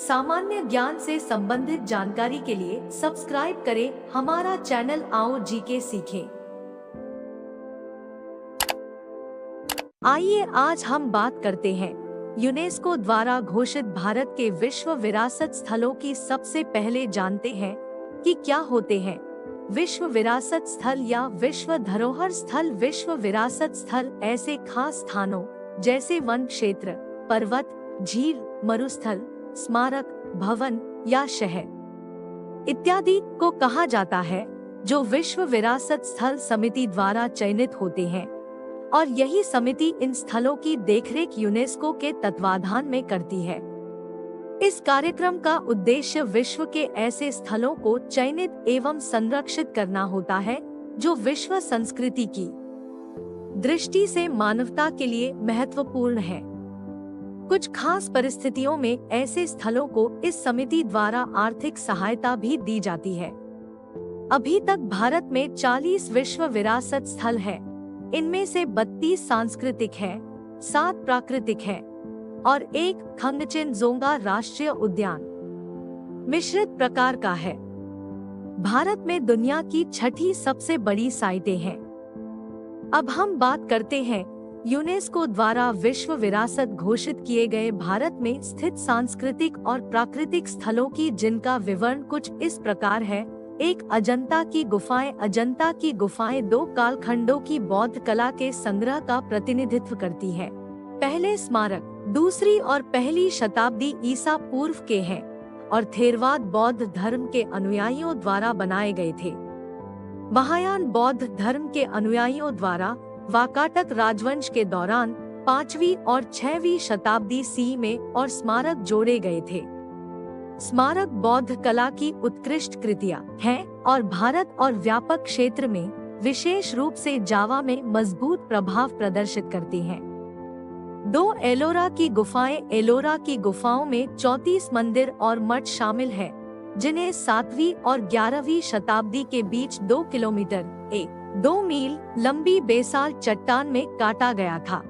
सामान्य ज्ञान से संबंधित जानकारी के लिए सब्सक्राइब करें हमारा चैनल। आओ जीके सीखें। आइए आज हम बात करते हैं यूनेस्को द्वारा घोषित भारत के विश्व विरासत स्थलों की। सबसे पहले जानते हैं कि क्या होते हैं विश्व विरासत स्थल या विश्व धरोहर स्थल। विश्व विरासत स्थल ऐसे खास स्थानों जैसे वन क्षेत्र, पर्वत, झील, मरुस्थल, स्मारक, भवन या शहर इत्यादि को कहा जाता है जो विश्व विरासत स्थल समिति द्वारा चयनित होते हैं, और यही समिति इन स्थलों की देखरेख यूनेस्को के तत्वाधान में करती है। इस कार्यक्रम का उद्देश्य विश्व के ऐसे स्थलों को चयनित एवं संरक्षित करना होता है जो विश्व संस्कृति की दृष्टि से मानवता के लिए महत्वपूर्ण है। कुछ खास परिस्थितियों में ऐसे स्थलों को इस समिति द्वारा आर्थिक सहायता भी दी जाती है। अभी तक भारत में 40 विश्व विरासत स्थल है। इनमें से 32 सांस्कृतिक हैं, 7 प्राकृतिक हैं और 1 खंगचेनजोंगा राष्ट्रीय उद्यान मिश्रित प्रकार का है। भारत में दुनिया की 6ठी सबसे बड़ी साइटें हैं। अब हम बात करते हैं यूनेस्को द्वारा विश्व विरासत घोषित किए गए भारत में स्थित सांस्कृतिक और प्राकृतिक स्थलों की, जिनका विवरण कुछ इस प्रकार है। 1 अजंता की गुफाएं। अजंता की गुफाएं 2 कालखंडों की बौद्ध कला के संग्रह का प्रतिनिधित्व करती है। पहले स्मारक दूसरी और पहली शताब्दी ईसा पूर्व के हैं और थेरवाद बौद्ध धर्म के अनुयायियों द्वारा बनाए गए थे। महायान बौद्ध धर्म के अनुयायियों द्वारा वाकाटक राजवंश के दौरान 5वीं और 6वीं शताब्दी सी में और स्मारक जोड़े गए थे। स्मारक बौद्ध कला की उत्कृष्ट कृतियां हैं और भारत और व्यापक क्षेत्र में, विशेष रूप से जावा में मजबूत प्रभाव प्रदर्शित करती हैं। 2 एलोरा की गुफाएं। एलोरा की गुफाओं में 34 मंदिर और मठ शामिल हैं, जिन्हें 7वीं और 11वीं शताब्दी के बीच 2 किलोमीटर 2 मील लंबी बेसाल चट्टान में काटा गया था।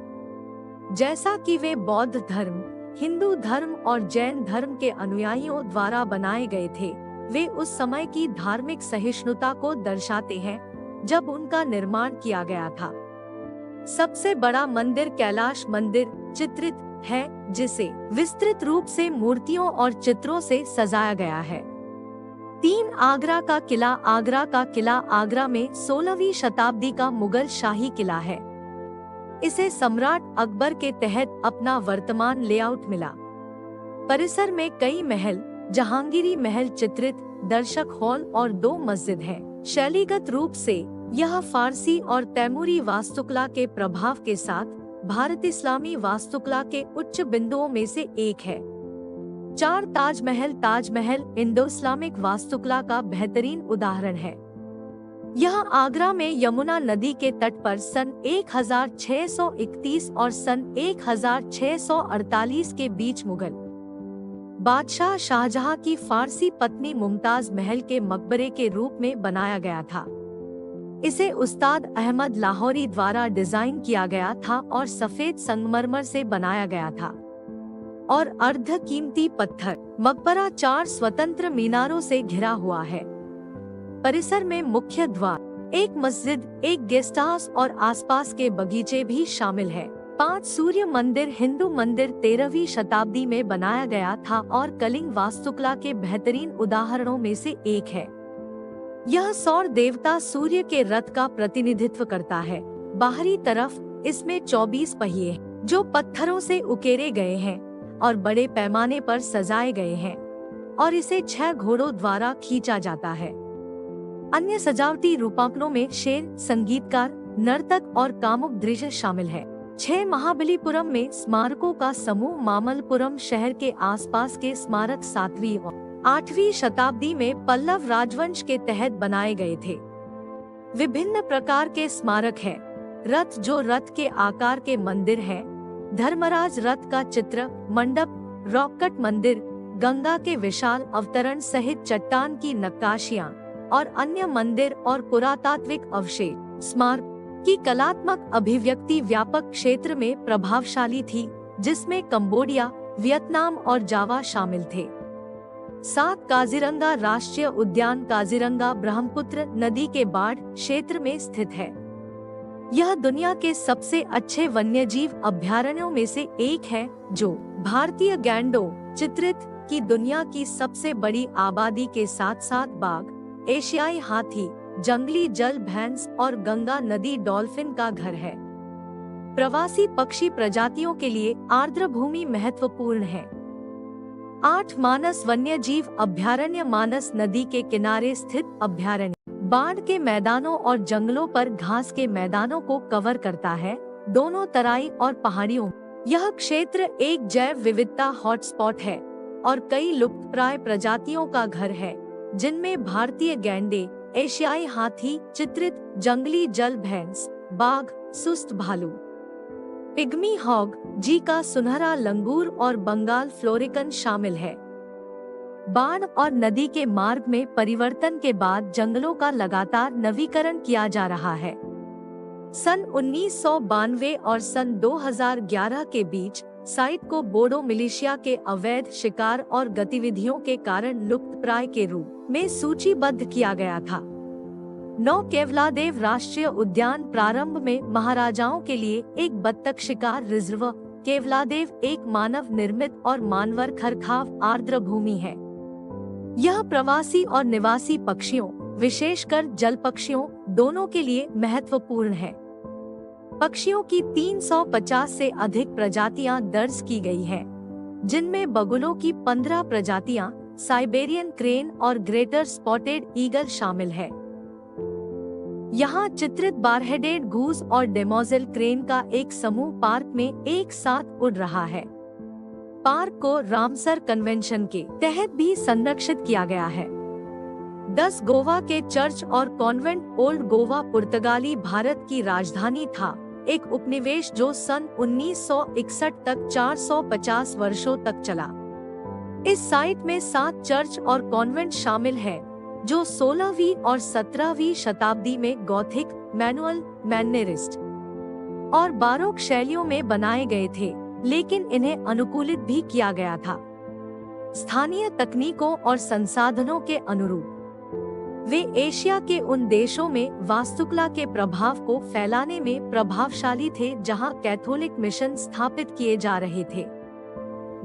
जैसा कि वे बौद्ध धर्म, हिंदू धर्म और जैन धर्म के अनुयायियों द्वारा बनाए गए थे, वे उस समय की धार्मिक सहिष्णुता को दर्शाते हैं जब उनका निर्माण किया गया था। सबसे बड़ा मंदिर कैलाश मंदिर चित्रित है, जिसे विस्तृत रूप से मूर्तियों और चित्रों से सजाया गया है। 3 आगरा का किला। आगरा का किला आगरा में 16वीं शताब्दी का मुगल शाही किला है। इसे सम्राट अकबर के तहत अपना वर्तमान लेआउट मिला। परिसर में कई महल, जहांगीरी महल चित्रित, दर्शक हॉल और 2 मस्जिद हैं। शैलीगत रूप से यह फारसी और तैमूरी वास्तुकला के प्रभाव के साथ भारत इस्लामी वास्तुकला के उच्च बिंदुओं में से एक है। 4 ताजमहल। ताजमहल इंडो इस्लामिक वास्तुकला का बेहतरीन उदाहरण है। यह आगरा में यमुना नदी के तट पर सन 1631 और सन 1648 के बीच मुगल बादशाह शाहजहां की फारसी पत्नी मुमताज महल के मकबरे के रूप में बनाया गया था। इसे उस्ताद अहमद लाहौरी द्वारा डिजाइन किया गया था और सफेद संगमरमर से बनाया गया था और अर्ध कीमती पत्थर। मकबरा 4 स्वतंत्र मीनारों से घिरा हुआ है। परिसर में मुख्य द्वार, 1 मस्जिद, 1 गेस्ट हाउस और आसपास के बगीचे भी शामिल है। 5 सूर्य मंदिर। हिंदू मंदिर 13वीं शताब्दी में बनाया गया था और कलिंग वास्तुकला के बेहतरीन उदाहरणों में से एक है। यह सौर देवता सूर्य के रथ का प्रतिनिधित्व करता है। बाहरी तरफ इसमें 24 पहिए हैं जो पत्थरों से उकेरे गए हैं और बड़े पैमाने पर सजाए गए हैं, और इसे 6 घोड़ों द्वारा खींचा जाता है। अन्य सजावटी रूपांकनों में शेर, संगीतकार, नर्तक और कामुक दृश्य शामिल है। 6 महाबलीपुरम में स्मारकों का समूह। मामल्लपुरम शहर के आसपास के स्मारक 7वीं और 8वीं शताब्दी में पल्लव राजवंश के तहत बनाए गए थे। विभिन्न प्रकार के स्मारक हैं। रथ, जो रथ के आकार के मंदिर हैं, धर्मराज रथ का चित्र, मंडप, रॉककट मंदिर, गंगा के विशाल अवतरण सहित चट्टान की नक्काशियां और अन्य मंदिर और पुरातात्विक अवशेष। स्मारक की कलात्मक अभिव्यक्ति व्यापक क्षेत्र में प्रभावशाली थी, जिसमें कंबोडिया, वियतनाम और जावा शामिल थे। 7 काजीरंगा राष्ट्रीय उद्यान काजीरंगा ब्रह्मपुत्र नदी के बाढ़ क्षेत्र में स्थित है। यह दुनिया के सबसे अच्छे वन्यजीव अभयारण्यों में से एक है, जो भारतीय गैंडों चित्रित की दुनिया की सबसे बड़ी आबादी के साथ साथ बाघ, एशियाई हाथी, जंगली जल भैंस और गंगा नदी डॉल्फिन का घर है। प्रवासी पक्षी प्रजातियों के लिए आर्द्र भूमि महत्वपूर्ण है। 8 मानस वन्यजीव अभयारण्य मानस नदी के किनारे स्थित अभयारण्य बाढ़ के मैदानों और जंगलों पर घास के मैदानों को कवर करता है, दोनों तराई और पहाड़ियों। यह क्षेत्र एक जैव विविधता हॉटस्पॉट है और कई लुप्तप्राय प्रजातियों का घर है, जिनमें भारतीय गैंडे, एशियाई हाथी, चित्रित जंगली जल भैंस, बाघ, सुस्त भालू, पिग्मी हॉग, जीका, सुनहरा लंगूर और बंगाल फ्लोरिकन शामिल है। बाढ़ और नदी के मार्ग में परिवर्तन के बाद जंगलों का लगातार नवीकरण किया जा रहा है। सन 1992 और सन 2011 के बीच साइट को बोडो मिलिशिया के अवैध शिकार और गतिविधियों के कारण लुप्तप्राय के रूप में सूचीबद्ध किया गया था। नौ केवलादेव राष्ट्रीय उद्यान प्रारंभ में महाराजाओं के लिए एक बत्तख शिकार रिजर्व केवलादेव एक मानव निर्मित और मानवर खरखाव आर्द्र भूमि है। यह प्रवासी और निवासी पक्षियों, विशेषकर जल पक्षियों, दोनों के लिए महत्वपूर्ण है। पक्षियों की 350 से अधिक प्रजातियां दर्ज की गई हैं, जिनमें बगुलों की 15 प्रजातियां, साइबेरियन क्रेन और ग्रेटर स्पॉटेड ईगल शामिल है। यहाँ चित्रित बारहेडेड गूस और डेमोजेल क्रेन का एक समूह पार्क में एक साथ उड़ रहा है। पार्क को रामसर कन्वेंशन के तहत भी संरक्षित किया गया है। 10 गोवा के चर्च और कॉन्वेंट ओल्ड गोवा पुर्तगाली भारत की राजधानी था, एक उपनिवेश जो सन 1961 तक 450 वर्षों तक चला। इस साइट में 7 चर्च और कॉन्वेंट शामिल है, जो 16वीं और 17वीं शताब्दी में गॉथिक, मैनुअल, मैननेरिस्ट और बारोक शैलियों में बनाए गए थे, लेकिन इन्हें अनुकूलित भी किया गया था स्थानीय तकनीकों और संसाधनों के अनुरूप। वे एशिया के उन देशों में वास्तुकला के प्रभाव को फैलाने में प्रभावशाली थे जहां कैथोलिक मिशन स्थापित किए जा रहे थे।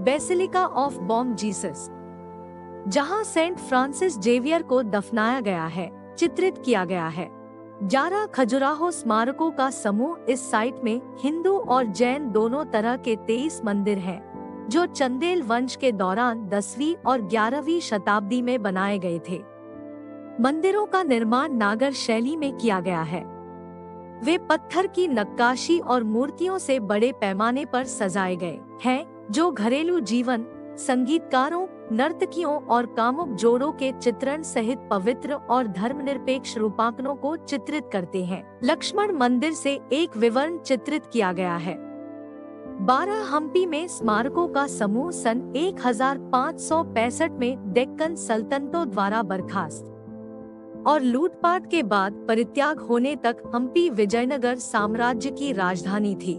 बेसिलिका ऑफ बॉम जीसस, जहां सेंट फ्रांसिस जेवियर को दफनाया गया है, चित्रित किया गया है। 11 खजुराहो स्मारकों का समूह इस साइट में हिंदू और जैन दोनों तरह के 23 मंदिर हैं, जो चंदेल वंश के दौरान 10वीं और 11वीं शताब्दी में बनाए गए थे। मंदिरों का निर्माण नागर शैली में किया गया है। वे पत्थर की नक्काशी और मूर्तियों से बड़े पैमाने पर सजाए गए हैं, जो घरेलू जीवन, संगीतकारों, नर्तकियों और कामुक जोड़ों के चित्रण सहित पवित्र और धर्मनिरपेक्ष रूपांकनों को चित्रित करते हैं। लक्ष्मण मंदिर से एक विवरण चित्रित किया गया है। 12 हम्पी में स्मारकों का समूह सन 1565 में डेक्कन सल्तनतों द्वारा बर्खास्त और लूटपाट के बाद परित्याग होने तक हम्पी विजयनगर साम्राज्य की राजधानी थी।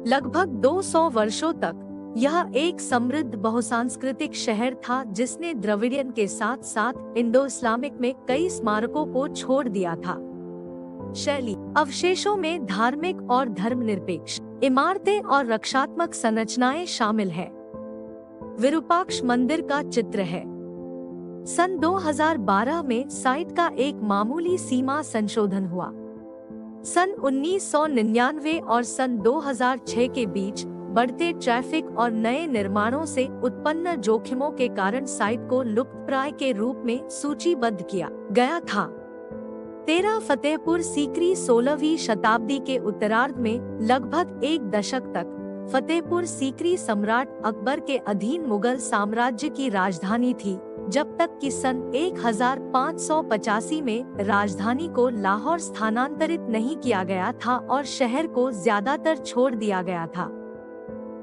लगभग 200 वर्षों तक यह एक समृद्ध बहुसांस्कृतिक शहर था, जिसने द्रविडियन के साथ साथ इंडो इस्लामिक में कई स्मारकों को छोड़ दिया था। शैली अवशेषों में धार्मिक और धर्मनिरपेक्ष इमारतें और रक्षात्मक संरचनाएं शामिल हैं। विरूपाक्ष मंदिर का चित्र है। सन 2012 में साइट का एक मामूली सीमा संशोधन हुआ। सन 1999 और सन 2006 के बीच बढ़ते ट्रैफिक और नए निर्माणों से उत्पन्न जोखिमों के कारण साइट को लुप्तप्राय के रूप में सूचीबद्ध किया गया था। 13 फतेहपुर सीकरी 16वीं शताब्दी के उत्तरार्ध में लगभग एक दशक तक फतेहपुर सीकरी सम्राट अकबर के अधीन मुगल साम्राज्य की राजधानी थी, जब तक कि सन 1585 में राजधानी को लाहौर स्थानांतरित नहीं किया गया था और शहर को ज्यादातर छोड़ दिया गया था।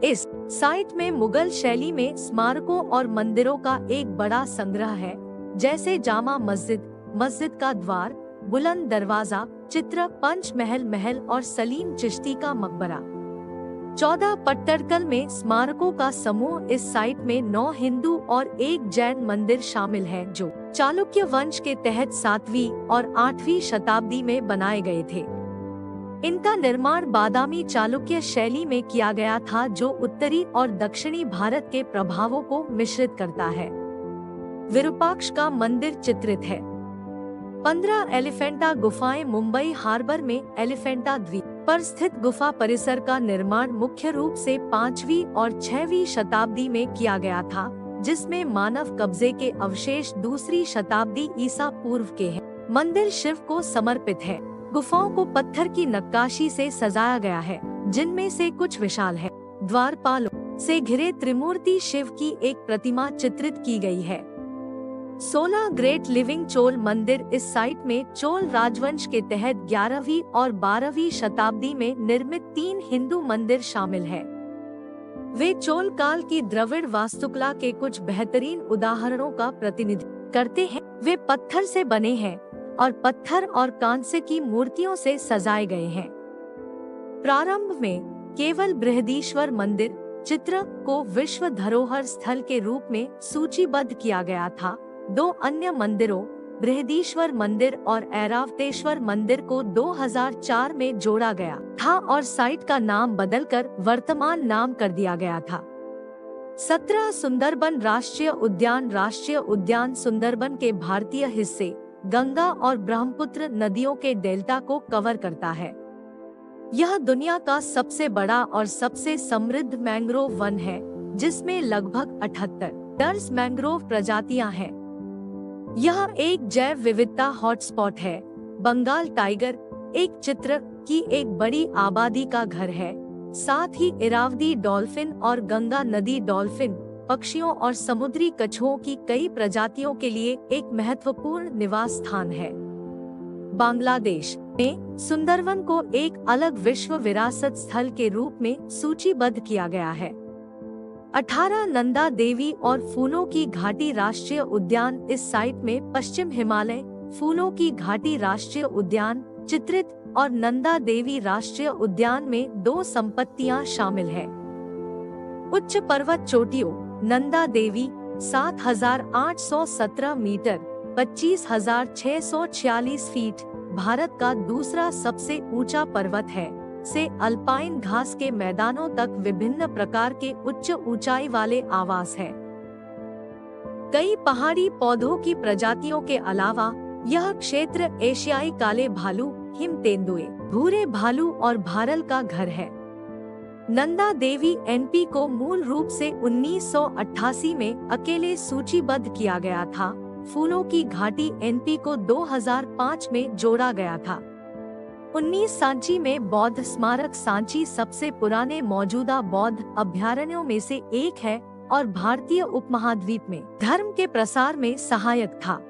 इस साइट में मुगल शैली में स्मारकों और मंदिरों का एक बड़ा संग्रह है, जैसे जामा मस्जिद, मस्जिद का द्वार, बुलंद दरवाजा, चित्र पंच महल महल और सलीम चिश्ती का मकबरा। 14 पट्टडकल में स्मारकों का समूह। इस साइट में 9 हिंदू और 1 जैन मंदिर शामिल है, जो चालुक्य वंश के तहत 7वीं और 8वीं शताब्दी में बनाए गए थे। इनका निर्माण बादामी चालुक्य शैली में किया गया था, जो उत्तरी और दक्षिणी भारत के प्रभावों को मिश्रित करता है। विरूपाक्ष का मंदिर चित्रित है। 15 एलिफेंटा गुफाएं। मुंबई हार्बर में एलिफेंटा द्वीप पर स्थित गुफा परिसर का निर्माण मुख्य रूप से 5वीं और 6वीं शताब्दी में किया गया था, जिसमें मानव कब्जे के अवशेष 2री शताब्दी ईसा पूर्व के हैं। मंदिर शिव को समर्पित है। गुफाओं को पत्थर की नक्काशी से सजाया गया है, जिनमें से कुछ विशाल है। द्वारपालों से घिरे त्रिमूर्ति शिव की एक प्रतिमा चित्रित की गई है। 16 ग्रेट लिविंग चोल मंदिर। इस साइट में चोल राजवंश के तहत 11वीं और 12वीं शताब्दी में निर्मित 3 हिंदू मंदिर शामिल है। वे चोल काल की द्रविड़ वास्तुकला के कुछ बेहतरीन उदाहरणों का प्रतिनिधित्व करते हैं। वे पत्थर से बने हैं और पत्थर और कांस्य की मूर्तियों से सजाए गए हैं। प्रारंभ में केवल बृहदीश्वर मंदिर चित्र को विश्व धरोहर स्थल के रूप में सूचीबद्ध किया गया था। 2 अन्य मंदिरों बृहदीश्वर मंदिर और ऐरावतेश्वर मंदिर को 2004 में जोड़ा गया था और साइट का नाम बदलकर वर्तमान नाम कर दिया गया था। 17 सुंदरबन राष्ट्रीय उद्यान। राष्ट्रीय उद्यान सुंदरबन के भारतीय हिस्से गंगा और ब्रह्मपुत्र नदियों के डेल्टा को कवर करता है। यह दुनिया का सबसे बड़ा और सबसे समृद्ध मैंग्रोव वन है, जिसमें लगभग 78 दर्ज मैंग्रोव प्रजातियां हैं। यह एक जैव विविधता हॉटस्पॉट है। बंगाल टाइगर एक चित्र की एक बड़ी आबादी का घर है। साथ ही इरावदी डॉल्फिन और गंगा नदी डॉल्फिन पक्षियों और समुद्री कछुओं की कई प्रजातियों के लिए एक महत्वपूर्ण निवास स्थान है। बांग्लादेश में सुंदरवन को एक अलग विश्व विरासत स्थल के रूप में सूचीबद्ध किया गया है। 18 नंदा देवी और फूलों की घाटी राष्ट्रीय उद्यान। इस साइट में पश्चिम हिमालय, फूलों की घाटी राष्ट्रीय उद्यान चित्रित और नंदा देवी राष्ट्रीय उद्यान में 2 संपत्तियां शामिल हैं। उच्च पर्वत चोटियों नंदा देवी 7,817 मीटर 25,646 फीट भारत का दूसरा सबसे ऊंचा पर्वत है, से अल्पाइन घास के मैदानों तक विभिन्न प्रकार के उच्च ऊंचाई वाले आवास है। कई पहाड़ी पौधों की प्रजातियों के अलावा यह क्षेत्र एशियाई काले भालू, हिम तेंदुए, भूरे भालू और भारल का घर है। नंदा देवी एनपी को मूल रूप से 1988 में अकेले सूचीबद्ध किया गया था। फूलों की घाटी एनपी को 2005 में जोड़ा गया था। 19 सांची में बौद्ध स्मारक। सांची सबसे पुराने मौजूदा बौद्ध अभयारण्यों में से एक है और भारतीय उपमहाद्वीप में धर्म के प्रसार में सहायक था।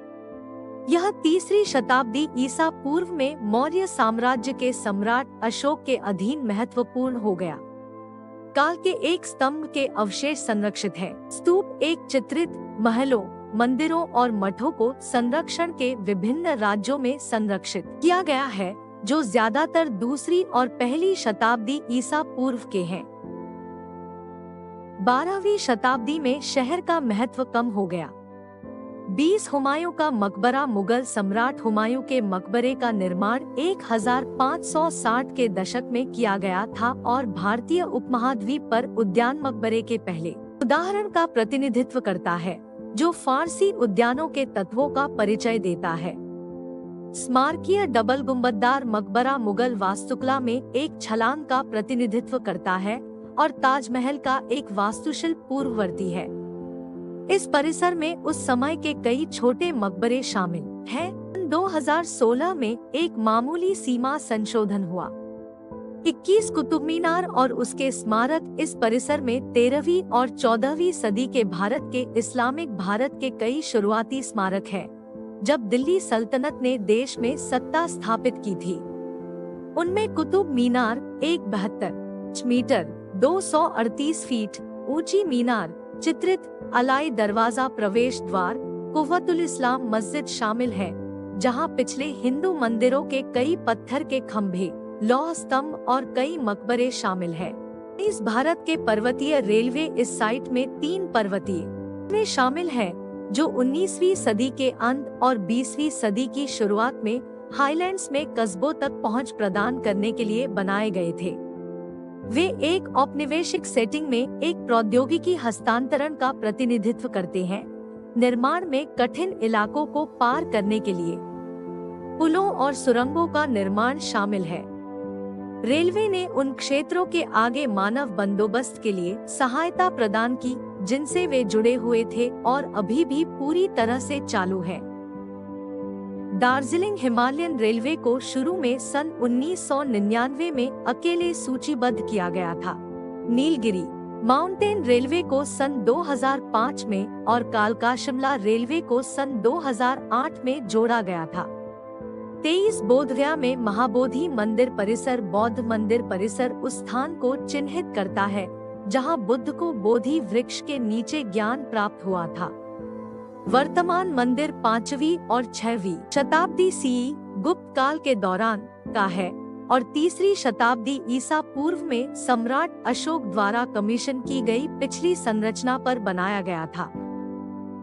यह 3री शताब्दी ईसा पूर्व में मौर्य साम्राज्य के सम्राट अशोक के अधीन महत्वपूर्ण हो गया। काल के एक स्तंभ के अवशेष संरक्षित है। स्तूप एक चित्रित महलों, मंदिरों और मठों को संरक्षण के विभिन्न राज्यों में संरक्षित किया गया है, जो ज्यादातर 2री और 1ली शताब्दी ईसा पूर्व के हैं। 12वीं शताब्दी में शहर का महत्व कम हो गया। 20 हुमायूं का मकबरा। मुगल सम्राट हुमायूं के मकबरे का निर्माण 1560 के दशक में किया गया था और भारतीय उपमहाद्वीप पर उद्यान मकबरे के पहले उदाहरण का प्रतिनिधित्व करता है, जो फारसी उद्यानों के तत्वों का परिचय देता है। स्मारकीय डबल गुंबददार मकबरा मुगल वास्तुकला में एक छलांग का प्रतिनिधित्व करता है और ताजमहल का एक वास्तुशिल्प पूर्ववर्ती है। इस परिसर में उस समय के कई छोटे मकबरे शामिल हैं। 2016 में एक मामूली सीमा संशोधन हुआ। 21 कुतुब मीनार और उसके स्मारक। इस परिसर में 13वीं और 14वीं सदी के भारत के इस्लामिक भारत के कई शुरुआती स्मारक हैं, जब दिल्ली सल्तनत ने देश में सत्ता स्थापित की थी। उनमें कुतुब मीनार एक 72 मीटर 238 फीट ऊंची मीनार चित्रित अलाई दरवाजा प्रवेश द्वार कुव्वतुल इस्लाम मस्जिद शामिल है, जहां पिछले हिंदू मंदिरों के कई पत्थर के खंभे, लौह स्तंभ और कई मकबरे शामिल हैं। इस भारत के पर्वतीय रेलवे इस साइट में 3 पर्वतीय रेलवे शामिल है जो 19वीं सदी के अंत और 20वीं सदी की शुरुआत में हाईलैंड्स में कस्बों तक पहुंच प्रदान करने के लिए बनाए गए थे। वे एक औपनिवेशिक सेटिंग में एक प्रौद्योगिकी हस्तांतरण का प्रतिनिधित्व करते हैं, निर्माण में कठिन इलाकों को पार करने के लिए पुलों और सुरंगों का निर्माण शामिल है। रेलवे ने उन क्षेत्रों के आगे मानव बंदोबस्त के लिए सहायता प्रदान की जिनसे वे जुड़े हुए थे और अभी भी पूरी तरह से चालू है। दार्जिलिंग हिमालयन रेलवे को शुरू में सन 1999 में अकेले सूचीबद्ध किया गया था। नीलगिरी माउंटेन रेलवे को सन 2005 में और कालका शिमला रेलवे को सन 2008 में जोड़ा गया था। 23 बोधगया में महाबोधि मंदिर परिसर बौद्ध मंदिर परिसर उस स्थान को चिन्हित करता है जहां बुद्ध को बोधि वृक्ष के नीचे ज्ञान प्राप्त हुआ था। वर्तमान मंदिर 5वीं और 6वीं शताब्दी सीई गुप्त काल के दौरान का है और 3री शताब्दी ईसा पूर्व में सम्राट अशोक द्वारा कमीशन की गई पिछली संरचना पर बनाया गया था।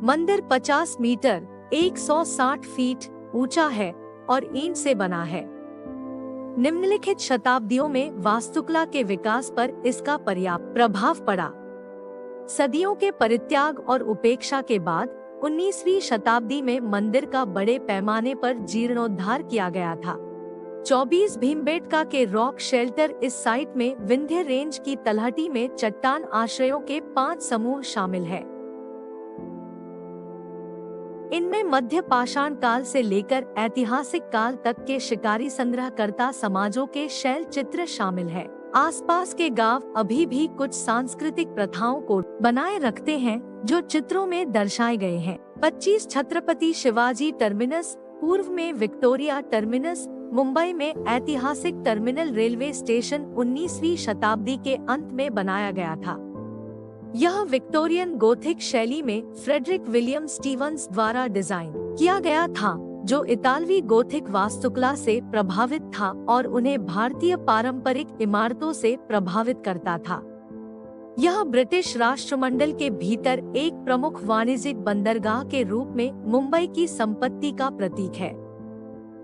मंदिर 50 मीटर 160 फीट ऊंचा है और ईंट से बना है। निम्नलिखित शताब्दियों में वास्तुकला के विकास पर इसका पर्याप्त प्रभाव पड़ा। सदियों के परित्याग और उपेक्षा के बाद 19वीं शताब्दी में मंदिर का बड़े पैमाने पर जीर्णोद्धार किया गया था। 24 भीमबेटका के रॉक शेल्टर इस साइट में विंध्य रेंज की तलहटी में चट्टान आश्रयों के 5 समूह शामिल है। इनमें मध्य पाषाण काल से लेकर ऐतिहासिक काल तक के शिकारी संग्रहकर्ता समाजों के शैल चित्र शामिल है। आसपास के गांव अभी भी कुछ सांस्कृतिक प्रथाओं को बनाए रखते हैं जो चित्रों में दर्शाए गए हैं। 25 छत्रपति शिवाजी टर्मिनस पूर्व में विक्टोरिया टर्मिनस मुंबई में ऐतिहासिक टर्मिनल रेलवे स्टेशन 19वीं शताब्दी के अंत में बनाया गया था। यह विक्टोरियन गोथिक शैली में फ्रेडरिक विलियम स्टीवंस द्वारा डिजाइन किया गया था जो इतालवी गोथिक वास्तुकला से प्रभावित था और उन्हें भारतीय पारंपरिक इमारतों से प्रभावित करता था। यह ब्रिटिश राष्ट्रमंडल के भीतर एक प्रमुख वाणिज्यिक बंदरगाह के रूप में मुंबई की संपत्ति का प्रतीक है।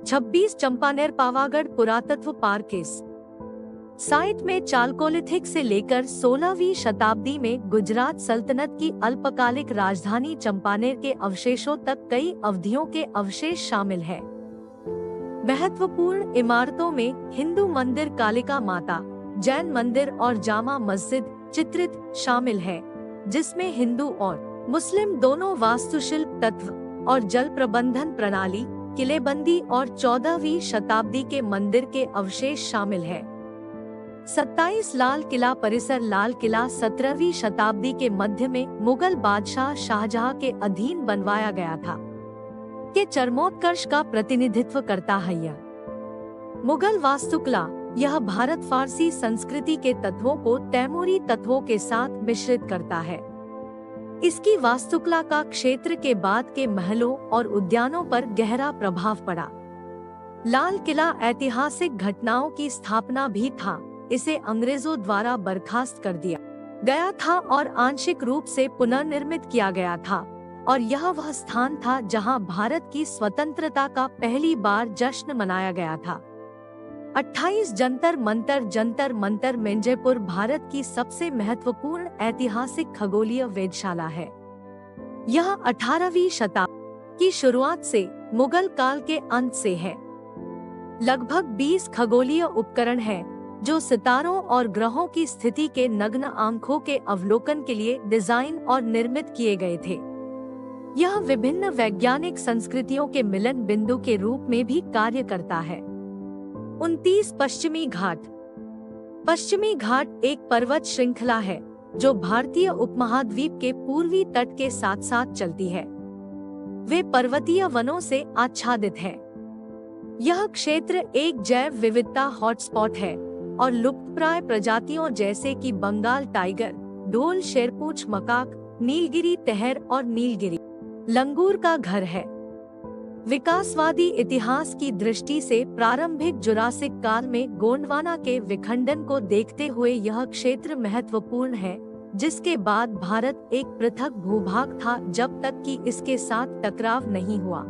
26 चंपानेर पावागढ़ पुरातत्व पार्क इस साइट में चालकोलिथिक से लेकर 16वीं शताब्दी में गुजरात सल्तनत की अल्पकालिक राजधानी चंपानेर के अवशेषों तक कई अवधियों के अवशेष शामिल है। महत्वपूर्ण इमारतों में हिंदू मंदिर कालिका माता, जैन मंदिर और जामा मस्जिद चित्रित शामिल है, जिसमें हिंदू और मुस्लिम दोनों वास्तुशिल्प तत्व और जल प्रबंधन प्रणाली, किलेबंदी और 14वीं शताब्दी के मंदिर के अवशेष शामिल है। 27 लाल किला परिसर लाल किला 17वीं शताब्दी के मध्य में मुगल बादशाह शाहजहां के अधीन बनवाया गया था के चरमोत्कर्ष का प्रतिनिधित्व करता है। यह मुगल वास्तुकला यह भारत फारसी संस्कृति के तत्वों को तैमूरी तत्वों के साथ मिश्रित करता है। इसकी वास्तुकला का क्षेत्र के बाद के महलों और उद्यानों पर गहरा प्रभाव पड़ा। लाल किला ऐतिहासिक घटनाओं की स्थापना भी था। इसे अंग्रेजों द्वारा बर्खास्त कर दिया गया था और आंशिक रूप से पुनर्निर्मित किया गया था और यह वह स्थान था जहां भारत की स्वतंत्रता का पहली बार जश्न मनाया गया था। 28 जंतर मंतर में जयपुर भारत की सबसे महत्वपूर्ण ऐतिहासिक खगोलीय वेधशाला है। यह 18वीं शताब्दी की शुरुआत से मुगल काल के अंत से है। लगभग 20 खगोलीय उपकरण हैं जो सितारों और ग्रहों की स्थिति के नग्न आंखों के अवलोकन के लिए डिजाइन और निर्मित किए गए थे। यह विभिन्न वैज्ञानिक संस्कृतियों के मिलन बिंदु के रूप में भी कार्य करता है। 29 पश्चिमी घाट एक पर्वत श्रृंखला है जो भारतीय उपमहाद्वीप के पूर्वी तट के साथ साथ चलती है। वे पर्वतीय वनों से आच्छादित है। यह क्षेत्र एक जैव विविधता हॉटस्पॉट है और लुप्तप्राय प्रजातियों जैसे कि बंगाल टाइगर, ढोल, शेरपूंछ मकाक, नीलगिरी तहर और नीलगिरी लंगूर का घर है। विकासवादी इतिहास की दृष्टि से प्रारंभिक जुरासिक काल में गोंडवाना के विखंडन को देखते हुए यह क्षेत्र महत्वपूर्ण है, जिसके बाद भारत एक पृथक भूभाग था जब तक कि इसके साथ टकराव नहीं हुआ।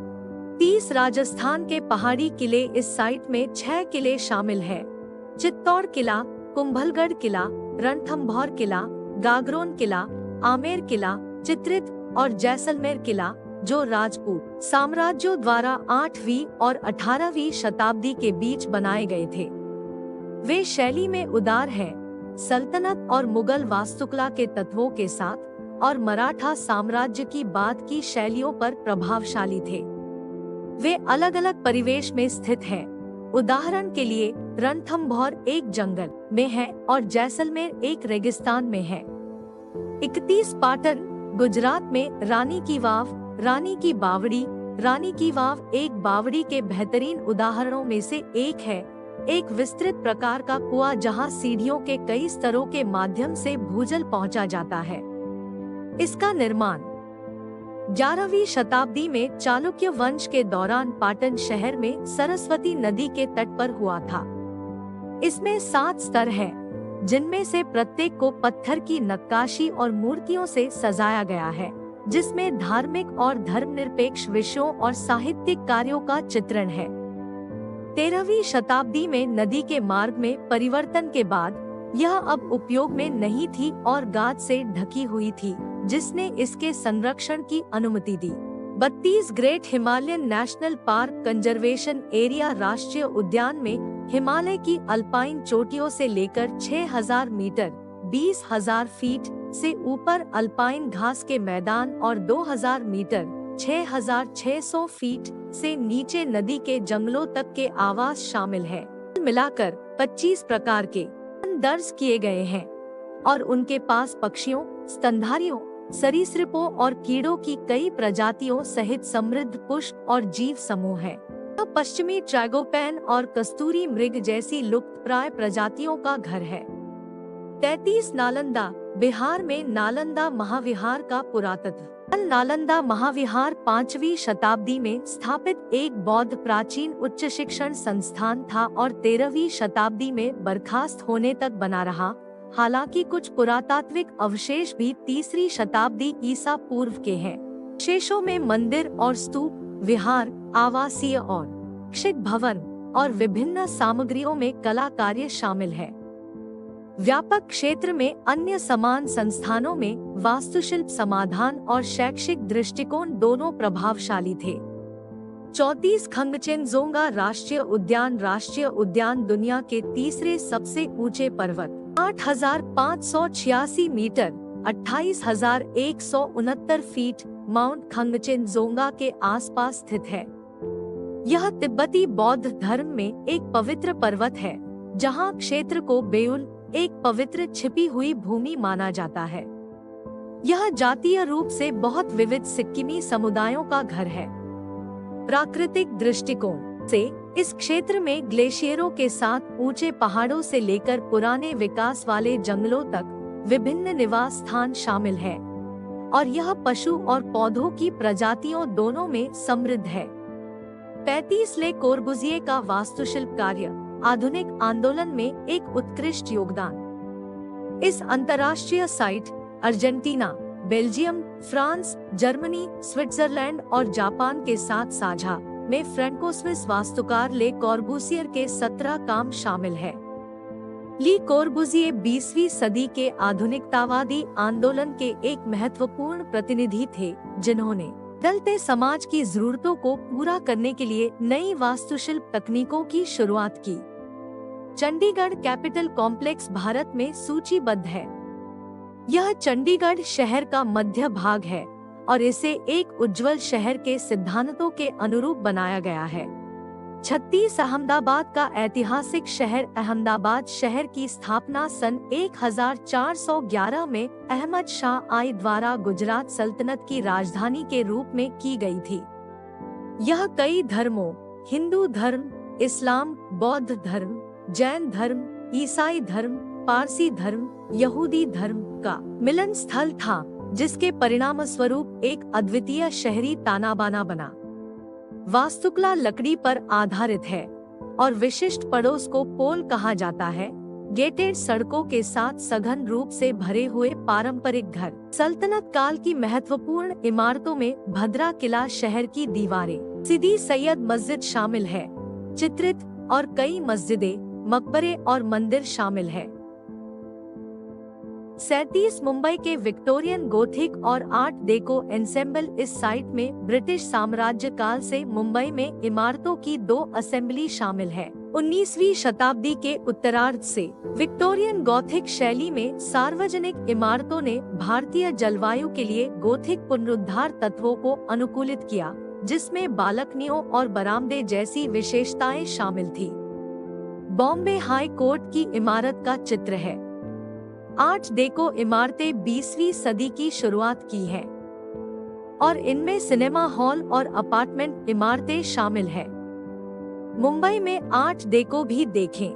30 राजस्थान के पहाड़ी किले, इस साइट में 6 किले शामिल है। चित्तौड़ किला, कुंभलगढ़ किला, रणथंभौर किला, गागरोन किला, आमेर किला, चित्रित और जैसलमेर किला, जो राजपूत साम्राज्यों द्वारा 8वीं और 18वीं शताब्दी के बीच बनाए गए थे। वे शैली में उदार हैं, सल्तनत और मुगल वास्तुकला के तत्वों के साथ, और मराठा साम्राज्य की बाद की शैलियों पर प्रभावशाली थे। वे अलग अलग परिवेश में स्थित हैं। उदाहरण के लिए रणथंभौर एक जंगल में है और जैसलमेर एक रेगिस्तान में है। 31 पाटन गुजरात में रानी की वाव, रानी की बावड़ी, रानी की वाव एक बावड़ी के बेहतरीन उदाहरणों में से एक है, एक विस्तृत प्रकार का कुआं जहां सीढ़ियों के कई स्तरों के माध्यम से भूजल पहुंचा जाता है। इसका निर्माण 11वीं शताब्दी में चालुक्य वंश के दौरान पाटन शहर में सरस्वती नदी के तट पर हुआ था। इसमें 7 स्तर हैं, जिनमें से प्रत्येक को पत्थर की नक्काशी और मूर्तियों से सजाया गया है, जिसमें धार्मिक और धर्मनिरपेक्ष विषयों और साहित्यिक कार्यों का चित्रण है। 13वीं शताब्दी में नदी के मार्ग में परिवर्तन के बाद यह अब उपयोग में नहीं थी और गाद से ढकी हुई थी, जिसने इसके संरक्षण की अनुमति दी। 32 great Himalayan national park conservation area राष्ट्रीय उद्यान में हिमालय की अल्पाइन चोटियों से लेकर 6000 मीटर 20,000 फीट से ऊपर अल्पाइन घास के मैदान और 2000 मीटर 6600 फीट से नीचे नदी के जंगलों तक के आवास शामिल है। मिलाकर 25 प्रकार के दर्ज किए गए हैं और उनके पास पक्षियों, स्तनधारियों, सरीसृपों और कीड़ों की कई प्रजातियों सहित समृद्ध पुष्प और जीव समूह है। पश्चिमी ट्रैगोपैन और कस्तूरी मृग जैसी लुप्तप्राय प्रजातियों का घर है। 33 नालंदा, बिहार में नालंदा महाविहार का पुरातत्व। नालंदा महाविहार 5वीं शताब्दी में स्थापित एक बौद्ध प्राचीन उच्च शिक्षण संस्थान था और 13वीं शताब्दी में बर्खास्त होने तक बना रहा। हालांकि कुछ पुरातात्विक अवशेष भी 3री शताब्दी ईसा पूर्व के हैं। शेषों में मंदिर और स्तूप, विहार, आवासीय और शैक्षिक भवन और विभिन्न सामग्रियों में कला कार्य शामिल है। व्यापक क्षेत्र में अन्य समान संस्थानों में वास्तुशिल्प समाधान और शैक्षिक दृष्टिकोण दोनों प्रभावशाली थे। 34 खंगचेनजोंगा राष्ट्रीय उद्यान दुनिया के तीसरे सबसे ऊंचे पर्वत 8,586 मीटर 28,169 फीट माउंट खंगचेनजोंगा के आसपास स्थित है। यह तिब्बती बौद्ध धर्म में एक पवित्र पर्वत है, जहां क्षेत्र को बेउल एक पवित्र छिपी हुई भूमि माना जाता है। यह जातीय रूप से बहुत विविध सिक्किमी समुदायों का घर है। प्राकृतिक दृष्टिकोण से इस क्षेत्र में ग्लेशियरों के साथ ऊंचे पहाड़ों से लेकर पुराने विकास वाले जंगलों तक विभिन्न निवास स्थान शामिल है और यह पशु और पौधों की प्रजातियों दोनों में समृद्ध है। 35 ले कोर्बुजिए का वास्तुशिल्प कार्य आधुनिक आंदोलन में एक उत्कृष्ट योगदान। इस अंतर्राष्ट्रीय site Argentina, Belgium, France, Germany, Switzerland और जापान के साथ साझा में फ्रेंको स्विस वास्तुकार ले कॉर्बुसियर के 17 काम शामिल है। ली कोर्बुजिए 20वीं सदी के आधुनिकतावादी आंदोलन के एक महत्वपूर्ण प्रतिनिधि थे, जिन्होंने बदलते समाज की जरूरतों को पूरा करने के लिए नई वास्तुशिल्प तकनीकों की शुरुआत की। चंडीगढ़ कैपिटल कॉम्प्लेक्स भारत में सूचीबद्ध है। यह चंडीगढ़ शहर का मध्य भाग है और इसे एक उज्जवल शहर के सिद्धांतों के अनुरूप बनाया गया है। 36 अहमदाबाद का ऐतिहासिक शहर अहमदाबाद शहर की स्थापना सन 1411 में अहमद शाह आई द्वारा गुजरात सल्तनत की राजधानी के रूप में की गई थी। यह कई धर्मों, हिंदू धर्म, इस्लाम, बौद्ध धर्म, जैन धर्म, ईसाई धर्म, पारसी धर्म, यहूदी धर्म का मिलन स्थल था, जिसके परिणामस्वरूप एक अद्वितीय शहरी तानाबाना बना। वास्तुकला लकड़ी पर आधारित है और विशिष्ट पड़ोस को पोल कहा जाता है। गेटेड सड़कों के साथ सघन रूप से भरे हुए पारंपरिक घर। सल्तनत काल की महत्वपूर्ण इमारतों में भद्रा किला, शहर की दीवारें, सीदी सैयद मस्जिद शामिल है, चित्रित और कई मस्जिदें, मकबरे और मंदिर शामिल है। 37 मुंबई के विक्टोरियन गोथिक और आर्ट डेको एंसेम्बल। इस साइट में ब्रिटिश साम्राज्य काल से मुंबई में इमारतों की 2 असेंबली शामिल है। 19वीं शताब्दी के उत्तरार्ध से विक्टोरियन गॉथिक शैली में सार्वजनिक इमारतों ने भारतीय जलवायु के लिए गोथिक पुनरुद्धार तत्वों को अनुकूलित किया, जिसमें बालकनियों और बरामदे जैसी विशेषताएं शामिल थी। बॉम्बे हाई कोर्ट की इमारत का चित्र है। आर्ट डेको इमारतें 20वीं सदी की शुरुआत की हैं और इनमें सिनेमा हॉल और अपार्टमेंट इमारतें शामिल हैं। मुंबई में आर्ट डेको भी देखें।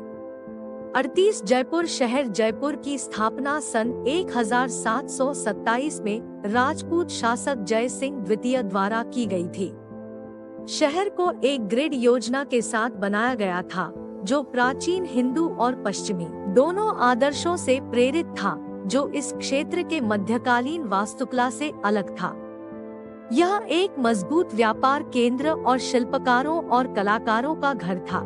38 जयपुर शहर। जयपुर की स्थापना सन 1727 में राजपूत शासक जय सिंह द्वितीय द्वारा की गई थी। शहर को एक ग्रिड योजना के साथ बनाया गया था, जो प्राचीन हिंदू और पश्चिमी दोनों आदर्शों से प्रेरित था, जो इस क्षेत्र के मध्यकालीन वास्तुकला से अलग था। यह एक मजबूत व्यापार केंद्र और शिल्पकारों और कलाकारों का घर था।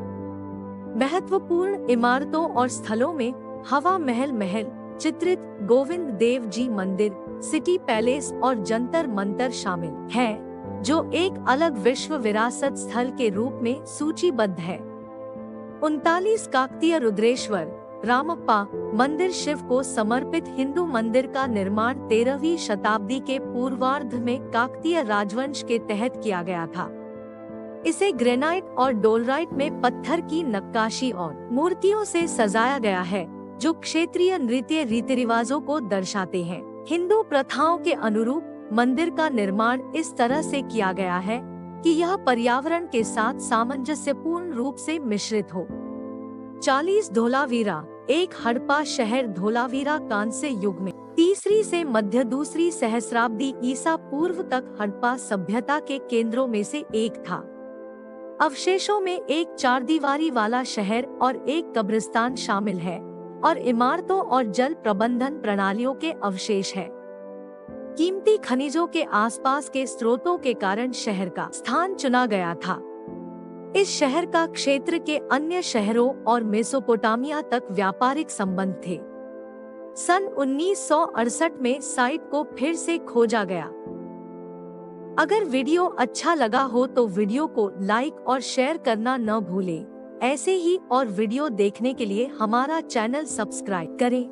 महत्वपूर्ण इमारतों और स्थलों में हवा महल, चित्रित गोविंद देव जी मंदिर, सिटी पैलेस और जंतर मंतर शामिल है, जो एक अलग विश्व विरासत स्थल के रूप में सूचीबद्ध है। 39 काकतीय रुद्रेश्वर रामप्पा मंदिर, शिव को समर्पित हिंदू मंदिर का निर्माण 13वीं शताब्दी के पूर्वार्ध में काकतीय राजवंश के तहत किया गया था। इसे ग्रेनाइट और डोलराइट में पत्थर की नक्काशी और मूर्तियों से सजाया गया है, जो क्षेत्रीय नृत्य रीति रिवाजों को दर्शाते हैं। हिंदू प्रथाओं के अनुरूप मंदिर का निर्माण इस तरह से किया गया है कि यह पर्यावरण के साथ सामंजस्यपूर्ण रूप से मिश्रित हो। 40 धोलावीरा एक हड़प्पा शहर। धोलावीरा कांस्य युग में 3री से मध्य 2री सहस्राब्दी ईसा पूर्व तक हड़प्पा सभ्यता के केंद्रों में से एक था। अवशेषों में एक 4 दीवारी वाला शहर और एक कब्रिस्तान शामिल है और इमारतों और जल प्रबंधन प्रणालियों के अवशेष है। कीमती खनिजों के आसपास के स्रोतों के कारण शहर का स्थान चुना गया था। इस शहर का क्षेत्र के अन्य शहरों और मेसोपोटामिया तक व्यापारिक संबंध थे। सन 1968 में साइट को फिर से खोजा गया। अगर वीडियो अच्छा लगा हो तो वीडियो को लाइक और शेयर करना न भूलें। ऐसे ही और वीडियो देखने के लिए हमारा चैनल सब्सक्राइब करें।